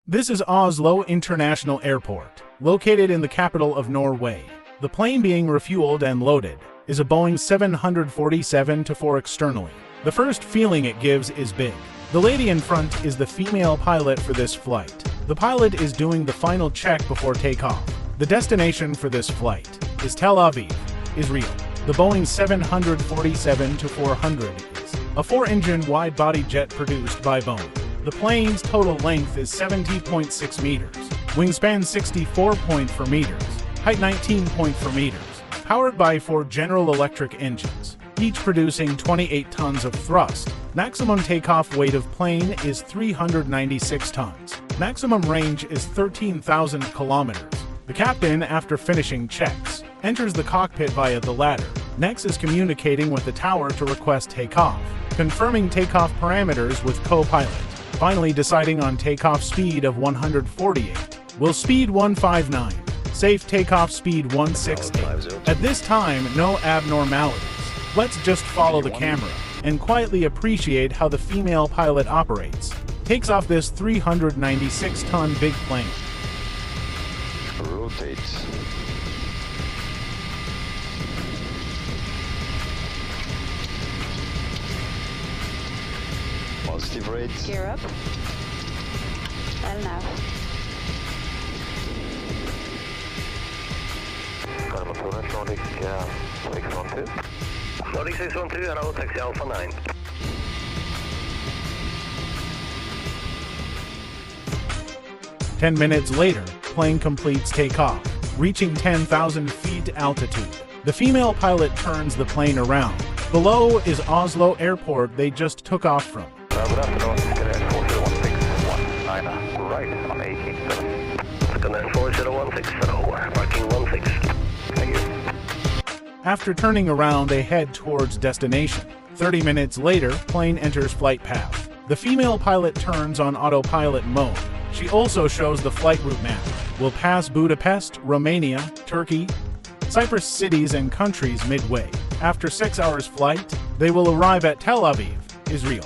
This is Oslo International Airport, located in the capital of Norway. The plane being refueled and loaded is a Boeing 747-4 externally. The first feeling it gives is big. The lady in front is the female pilot for this flight. The pilot is doing the final check before takeoff. The destination for this flight is Tel Aviv, Israel. The Boeing 747-400 is a 4-engine wide-body jet produced by Boeing. The plane's total length is 70.6 meters, wingspan 64.4 meters, height 19.4 meters, powered by 4 General Electric engines, each producing 28 tons of thrust. Maximum takeoff weight of plane is 396 tons. Maximum range is 13,000 kilometers. The captain, after finishing checks, enters the cockpit via the ladder. Next is communicating with the tower to request takeoff, confirming takeoff parameters with co-pilot. Finally deciding on takeoff speed of 148. Will speed 159. Safe takeoff speed 168. At this time, no abnormalities. Let's just follow the camera and quietly appreciate how the female pilot operates. Takes off this 396-ton big plane. Rotate. Positive rate. Gear up. And now. Nordic 612. Nordic 612, hello, taxi Alpha 9. Ten minutes later, plane completes takeoff, reaching 10,000 feet altitude. The female pilot turns the plane around. Below is Oslo Airport they just took off from. Good afternoon, Second 4016019, right on 187. Second 40160, parking 16. Thank you. After turning around, they head towards destination. 30 minutes later, plane enters flight path. The female pilot turns on autopilot mode. She also shows the flight route map. Will pass Budapest, Romania, Turkey, Cyprus cities and countries midway. After 6 hours flight, they will arrive at Tel Aviv, Israel.